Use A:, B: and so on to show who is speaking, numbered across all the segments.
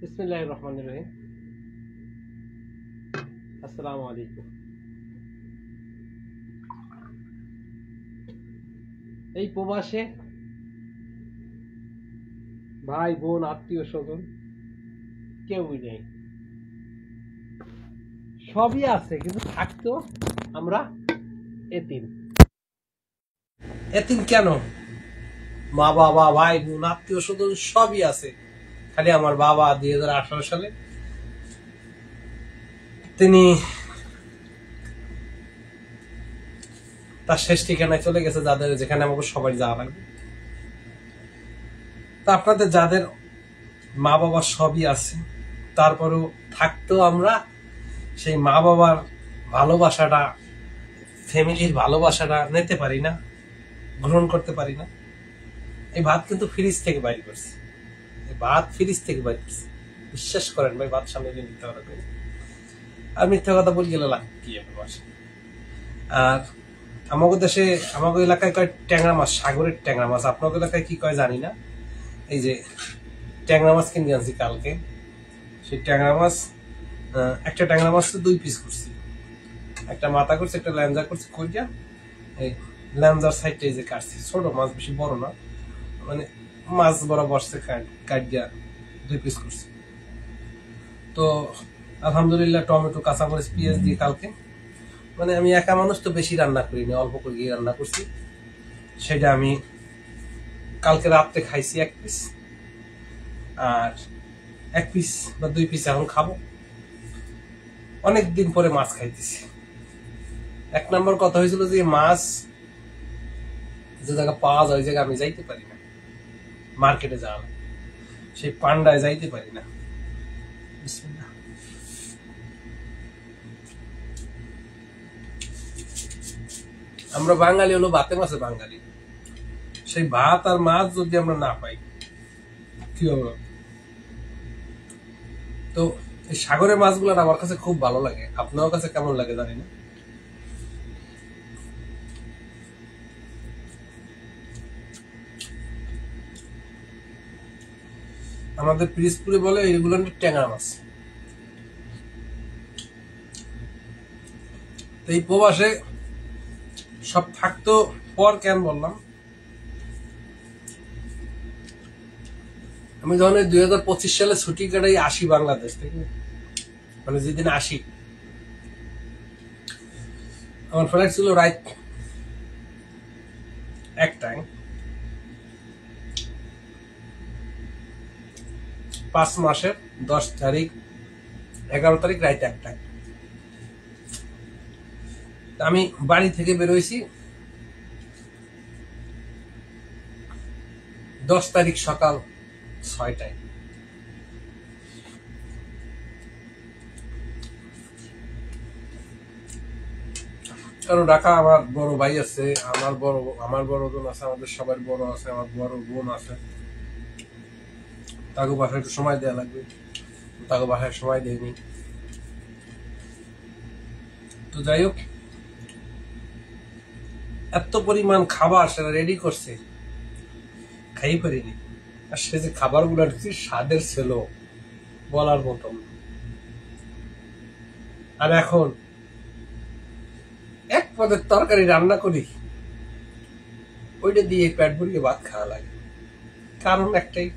A: বিসমিল্লাহির রহমানির রহিম। আসসালামু আলাইকুম। এই প্রবাসে ভাই বোন আত্মীয় স্বজন কেউই নেই, সবই আছে কিন্তু থাকতেও আমরা এতিম। এতিম কেন? মা বাবা ভাই বোন আত্মীয় স্বজন সবই আছে, খালি আমার বাবা 2018 সালে তিনি তার শেষ ঠিকানায় চলে গেছে, যাদের যেখানে আমাকে সবাই যাওয়া লাগবে। তা আপনাদের যাদের মা বাবা সবই আছে, তারপরেও থাকতেও আমরা সেই মা বাবার ভালোবাসাটা, ফ্যামিলির ভালোবাসাটা নিতে পারি না, গ্রহণ করতে পারি না। এই ভাত কিন্তু ফ্রিজ থেকে বাইর করছে, এই ভাত ফ্রিজ থেকে বাইর করছে। বিশ্বাস করেন ভাই, ভাত সামনে মিথ্যা কথা করি আর মিথ্যা কথা বলে গেলে লাগ কি বাসা। আর আমাদের দেশে আমাদের এলাকায় কয় ট্যাংরা মাছ, সাগরের ট্যাংরা মাছ। আপনাদের এলাকায় কি কয় জানি না। এই যে ট্যাংরা মাছ কিনে আনছি কালকে, সেই ট্যাংরা মাছ, একটা ট্যাংরা মাছ তো 2 পিস করছি, একটা মাথা করছি, একটা ল্যাঞ্জা করছি। কইটা এই ল্যাঞ্জার সাইডটা এই যে কাটছি, ছোট মাছ, বেশি বড় না, মানে মাছ বরাবর কাটিয়া 2 পিস করছি। তো আলহামদুলিল্লাহ টমেটো, কাঁচামরিচ, পেঁয়াজ দিয়ে কালকে, মানে আমি একা মানুষ তো বেশি রান্না করিনি, অল্প করে গিয়ে রান্না করছি। সেটা আমি কালকে রাত্রে খাইছি 1 পিস, আর 1 পিস বা 2 পিস এখন খাবো। অনেকদিন পরে মাছ খাইতেছি। 1 নম্বর কথা হয়েছিল যে মাছ যে জায়গা পাওয়া যায়, ওই জায়গায় আমি যাইতে পারি না, মার্কেটে যাওয়া, সেই পান্ডায় যাইতে পারি না। বিসমিল্লাহ। আমরা বাঙালি হলো ভাতে মাছে বাঙালি, সেই ভাত আর মাছ যদি আমরা না পাই কি হবে? তো এই সাগরের মাছগুলো আমার কাছে খুব ভালো লাগে, আপনার কাছে কেমন লাগে জানি না। আমাদের পিরিজপুরে বলে এগুলো ট্যাংরা মাছ। এই প্রবাসে সব থাকতো পর কেন বললাম, আমি যখন 2025 সালে ছুটি কাটাই আসি বাংলাদেশ থেকে, মানে যেদিন আসি, আমার ফ্লাইট ছিল রাত 1টায়, 5 মাসের 10 তারিখ 11 তারিখ রাত 1টায়। আমি বাড়ি থেকে বেরোইছি 10 তারিখ সকাল 6টায়। কারণ ঢাকা আমার বড় ভাই আছে, আমার বড় বোন আছে, আমাদের সবার বড় আছে, আমার বড় বোন আছে। তাকে বাসায় একটু সময় দেওয়া লাগবে, তাকে বাসায় সময় দেয়নি। তো যাই হোক, এত পরিমাণ খাবার সেটা রেডি করছে, খাই পারিনি। আর সে যে খাবার গুলো স্বাদের ছিল বলার মতন। আর এখন 1 পদের তরকারি রান্না করি, ওইটা দিয়ে পেট ভরিয়ে ভাত খাওয়া লাগে। কারণ একটাই,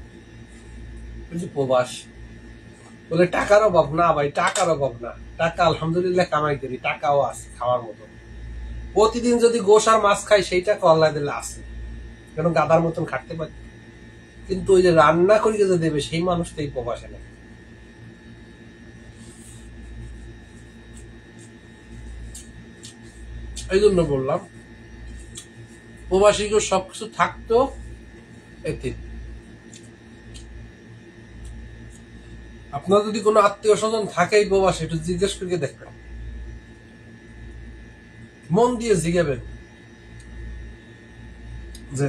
A: ওই যে প্রবাস বলে টাকার অভাব না ভাই, টাকার অভাব না, টাকা আলহামদুলিল্লাহ কামাই করি, টাকাও আছে খাওয়ার মতো। প্রতিদিন যদি গোশ আর মাছ খাই, সেইটা কল্লা দিলে আছে, কেন গাদার মতন খাটতে পারি। কিন্তু ওই যে রান্না করি যে দেবে, সেই মানুষটা এই প্রবাসে নেই। এই জন্য বললাম প্রবাসীকে সবকিছু থাকতো এতে। আপনার যদি কোনো আত্মীয় স্বজন থাকে এই প্রবাসে, একটু জিজ্ঞেস করে দেখবেন, মন দিয়ে জিজ্ঞাবেন যে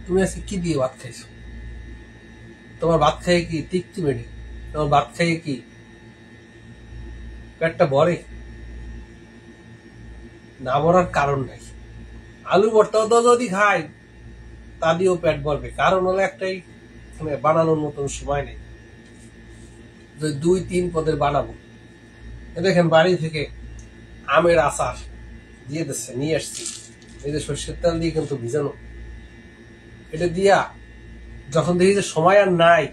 A: তুমি আজকে কি দিয়ে ভাত খাইছো, তোমার ভাত খাইয়ে কি তৃপ্তি মেটে, তোমার ভাত খাইয়ে কি পেটটা ভরে? না ভরার কারণ নাই। আলু ভর্তাও তো যদি খাই তা দিয়েও পেট ভরবে, কারণ হলো একটাই, এখানে বানানোর মতন সময় নেই যে 2-3 পদের বানাবো। দেখেন বাড়ি থেকে আমের আচার দিয়ে দিচ্ছে, নিয়ে আসছি, এই যে সর্ষের তেল দিয়ে কিন্তু ভিজানো। এটা দিয়া যখন দেখি যে সময় আর নাই,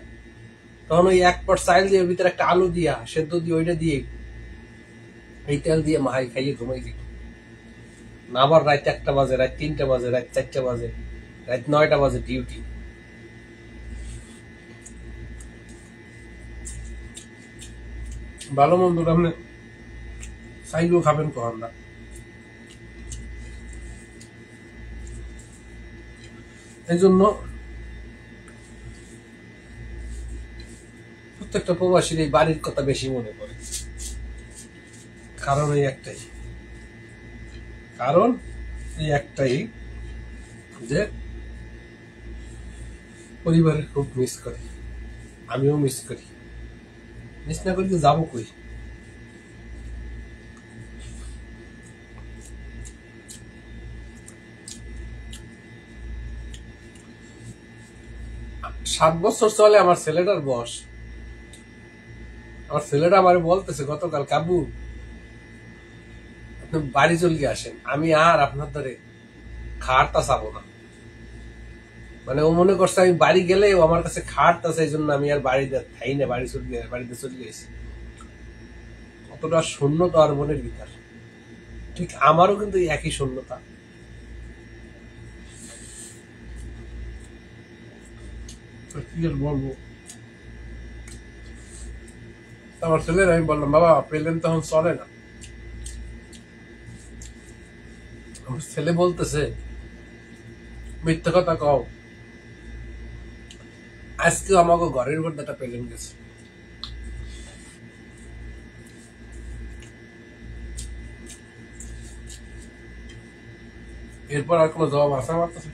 A: তখন ওই 1 পট চাইল দিয়ে ওর ভিতরে একটা আলু দিয়া সেদ্ধ দিয়ে ওইটা দিয়ে এই তেল দিয়ে মাহাই খাইয়ে ঘুমাই দিই। না আবার রাত 1টা বাজে, রাত 3টা বাজে, রাত 4টা বাজে, রাত 9টা বাজে ডিউটি। ভালো মন্দ আপনি চাইলেও খাবেন কখন না। এই জন্য প্রত্যেকটা প্রবাসীর এই বাড়ির কথা বেশি মনে পড়ে। কারণ এই একটাই যে পরিবারের খুব মিস করি, আমিও মিস করি। মিস না করি তো যাবো কই? সাত বছর চলে আমার ছেলেটার বয়স। আমার ছেলেটা আমার বলতেছে গতকাল, কাবু আপনি বাড়ি চলে আসেন, আমি আর আপনার ধরে খাটটা চাবো না। মানে ও মনে করছে আমি বাড়ি গেলে ও আমার কাছে খাটটা চাই, জন্য আমি আর বাড়িতে থাই না, বাড়িতে চলে গেছি। কতটা শূন্যতা আর মনের ভিতর, ঠিক আমারও কিন্তু একই শূন্যতা। কি আর বলবো। আমার ছেলের আমি বললাম, বাবা প্লেন তখন চলে না। আমার ছেলে বলতেছে, মিথ্যা কথা কও, আজকে আমাকে ঘরের উপর একটা প্লেন গেছে। এরপর আর কোনো জবাব আসা মারতেছে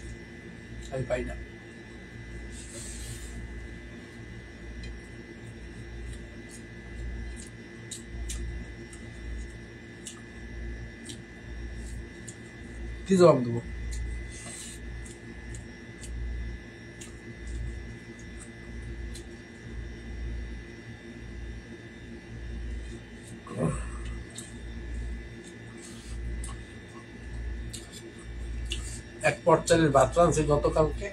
A: আমি পাই না। কি জবাব দেবো? এক পর্চারের ভাত রাঁধছি গতকালকে,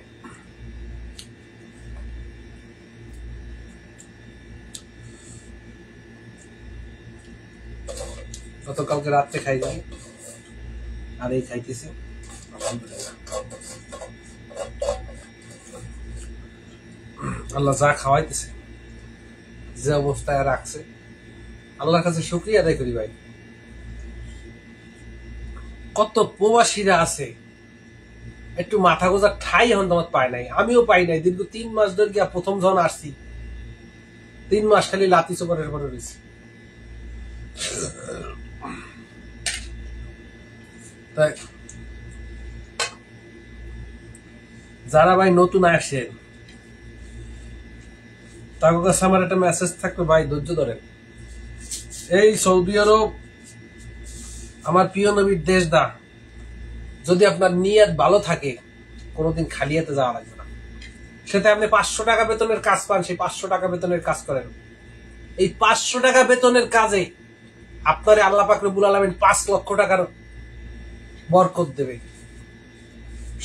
A: রাত্রে খাই যাই আর এই খাইতেছি। আল্লাহ যা খাওয়াইতেছে, যে অবস্থায় রাখছে, আল্লাহর কাছে শুকরিয়া আদায় করি ভাই। কত প্রবাসীরা আছে একটু মাথা গোজার ঠাই এখন তোমার পায় নাই, আমিও পাই নাই। দীর্ঘ 3 মাস ধরে গিয়া প্রথম যখন আসছি 3 মাস খালি লাতি চোপড়ের পরে রয়েছে। তাই যারা ভাই নতুন আসেন তার কাছে আমার একটা মেসেজ থাকবে, ভাই ধৈর্য ধরেন। এই সৌদি আরব আমার প্রিয় নবীর দেশ দা, যদি আপনার নিয়ত ভালো থাকে কোনোদিন খালি হাতে যাওয়া লাগবে না। সেটা আপনি 500 টাকা বেতনের কাজ পান, সেই 500 টাকা বেতনের কাজ করেন। এই 500 টাকা বেতনের কাজে আপনারে আল্লাহ পাক রব্বুল আলামিন 5 লক্ষ টাকার বরকত দেবে।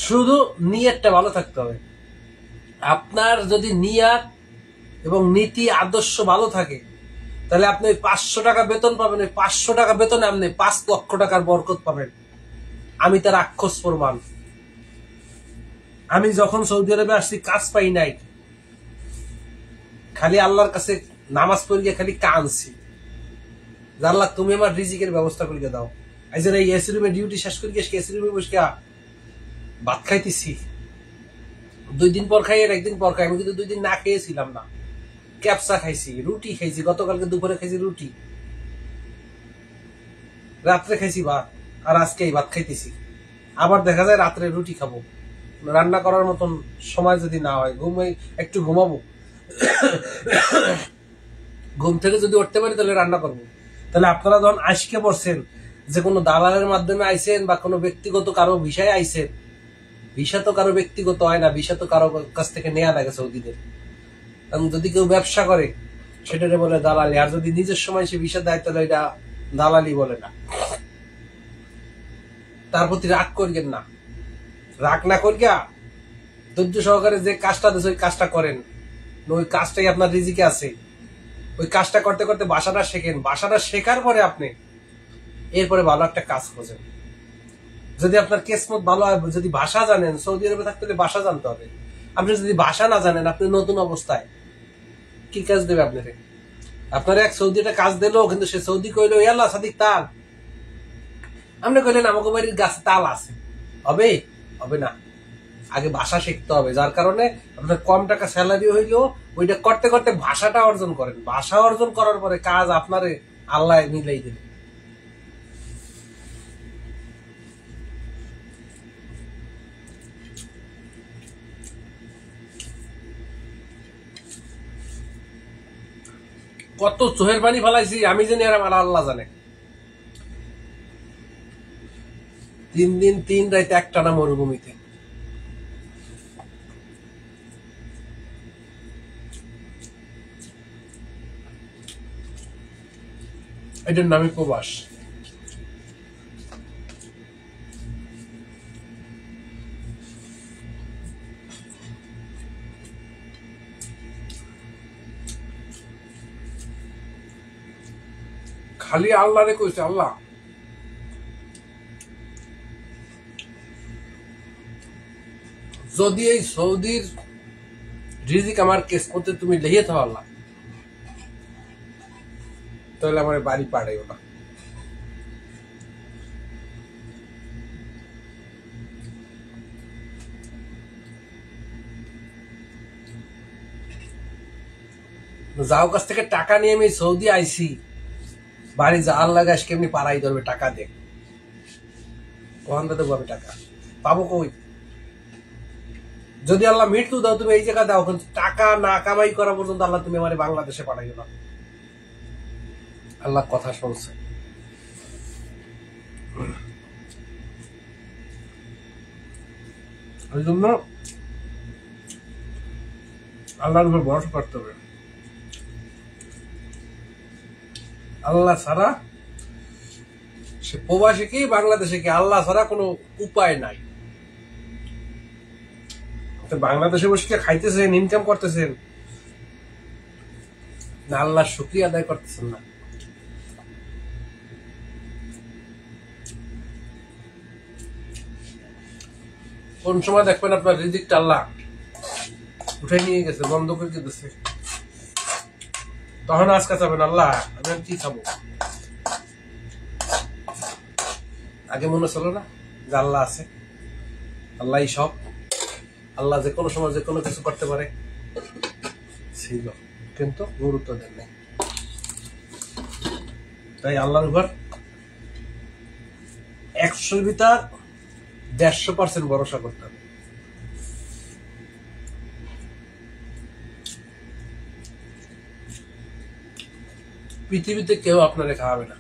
A: শুধু নিয়তটা ভালো থাকতে হবে। আপনার যদি নিয়ত এবং নীতি আদর্শ ভালো থাকে, তাহলে আপনি 500 টাকা বেতন পাবেন। ওই 500 টাকা বেতনে আপনি 5 লক্ষ টাকার বরকত পাবেন। আমি তার আক্ষস প্রমাণ। আমি যখন সৌদি আরবে আসছি কাজ পাই নাই, খালি আল্লাহর কাছে নামাজ পড়িয়ে খালি কাঁদছি, আল্লাহ তুমি আমার রিজিকের ব্যবস্থা করিয়ে দাও। আজ এই এসি রুমে ডিউটি শেষ করি গেছি, এসি রুমে বসে ভাত খাইতেছি। 2 দিন পর খাই আর 1 দিন পর খাই। আমি কিন্তু 2 দিন না খেয়েছিলাম না। ক্যাপসা খাইছি, রুটি খাইছি, গতকালকে দুপুরে খাইছি রুটি, রাত্রে খাইছি ভাত, আর আজকে এই ভাত খাইতেছি। আবার দেখা যায় রাত্রে রুটি খাবো। রান্না করার মতন সময় যদি না হয়, একটু ঘুমাবো, ঘুম থেকে যদি উঠতে পারি তাহলে রান্না করবো। তাহলে আপনারা যখন আজকে পড়ছেন যে কোনো দালালের মাধ্যমে আইছেন বা কোনো ব্যক্তিগত কারো ভিসায় আইছেন, ভিসা তো কারো ব্যক্তিগত হয় না, ভিসা তো কারো কাছ থেকে নেওয়া লাগে সৌদিদের। এবং যদি কেউ ব্যবসা করে সেটারে বলে দালালি, আর যদি নিজের সময় সে ভিসার দায়িত্ব নেয় এটা দালালি বলে না। তার প্রতি রাগ করিয়েন না, রাগ না করিয়া ধৈর্য সহকারে যে কাজটা দিচ্ছে ওই কাজটা করেন। ওই কাজটাই আপনার রিজিকে আছে। ওই কাজটা করতে করতে ভাষাটা শেখেন, ভাষাটা শেখার পরে আপনি এরপরে ভালো একটা কাজ খোঁজেন। যদি আপনার কেসমত ভালো হয়, যদি ভাষা জানেন, সৌদি আরবে থাকতে হলে ভাষা জানতে হবে। আপনি যদি ভাষা না জানেন, আপনি নতুন অবস্থায় কি কাজ দেবে আপনারে? আপনার এক সৌদি একটা কাজ দিল, কিন্তু সে সৌদি কইলো ইয়াল্লা সাদিক তাল, আপনি কইলেন আমাকে বাড়ির গাছে তাল আছে, হবে? হবে না। আগে ভাষা শিখতে হবে, যার কারণে আপনার কম টাকা স্যালারি হইলেও ওইটা করতে করতে ভাষাটা অর্জন করেন। ভাষা অর্জন করার পরে কাজ আপনারে আল্লাহ মিলাই দেবে। কত চোহের পানি ফেলাইছি আমি জানি, আর আমার আল্লাহ জানে। 3 দিন 3 রাত একটানা মরুভূমিতে। এটার নামই প্রবাস। খালি আল্লাহ রে কইছে, আল্লাহ যদি এই সৌদির রিজিক আমার কেস করতে তুমি লিয়ে থাও আল্লাহ, তাহলে আমার বাড়ি পাঠাইও না। যাও কাছ থেকে টাকা নিয়ে আমি সৌদি আইছি, বাড়ি যাওয়ার লাগে আজকে এমনি পাড়াই ধরবে টাকা দে, ওখান থেকে পাবে টাকা, পাবো কই? যদি আল্লাহ মৃত্যু দাও, তুমি এই জায়গা দাও, কিন্তু টাকা না কামাই করা পর্যন্ত আল্লাহ তুমি আমার বাংলাদেশে পাঠাইও না। আল্লাহ কথা শুনছে। ওই জন্য আল্লাহর উপর ভরসা করতে হবে। আল্লাহ ছাড়া, সে প্রবাসী কি বাংলাদেশে কি, আল্লাহ ছাড়া কোনো উপায় নাই। বাংলাদেশে বসে খাইতেছেন, ইনকাম করতেছেন না, আল্লাহর শুকরিয়া আদায় করতেছেন না। কোন সময় দেখবেন আপনার রিজিকটা আল্লাহ উঠে নিয়ে গেছে, বন্ধ করে দিতেছে, তখন আজকে চাবেন আল্লাহ আমি কি খাবো? আগে মনে ছিল না যে আল্লাহ আছে, আল্লাহ সব, আল্লাহ যে কোনো সময় যে কোনো কিছু করতে পারে, ছিল, কিন্তু গুরুত্ব দেন নাই। তাই আল্লাহর উপর 100-র ভিতর 150% ভরসা করতে হবে। পৃথিবীতে কেউ আপনারে খাওয়াবে না,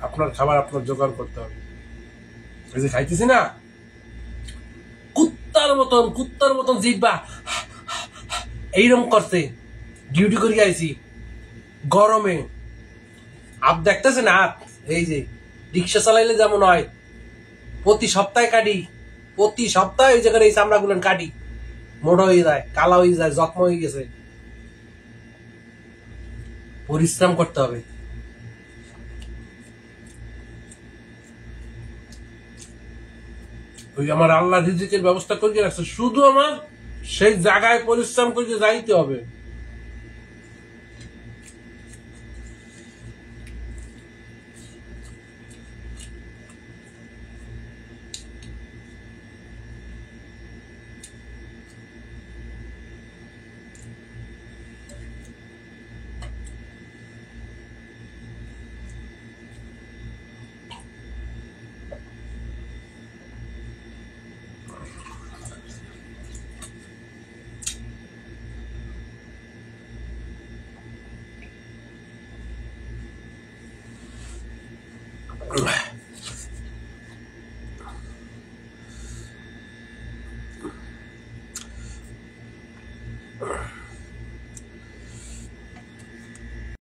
A: আপনার খাবার আপনার জোগাড় করতে হবে। এই যে খাইতেছি না, কুত্তার মতন জিব্বা এইরকম করছে, ডিউটি করে আইছি গরমে, আপ দেখতেছেন আপ, এই যে রিক্সা চালাইলে যেমন হয়, প্রতি সপ্তাহে কাটি, প্রতি সপ্তাহে ওই জায়গায় এই চামড়া গুলো কাটি, মোটা হয়ে যায়, কালা হয়ে যায়, জখম হয়ে গেছে। পরিশ্রম করতে হবে। ওই আমার আল্লাহ রিজিকের ব্যবস্থা করে রাখছে, শুধু আমার সেই জায়গায় পরিশ্রম করে যাইতে হবে।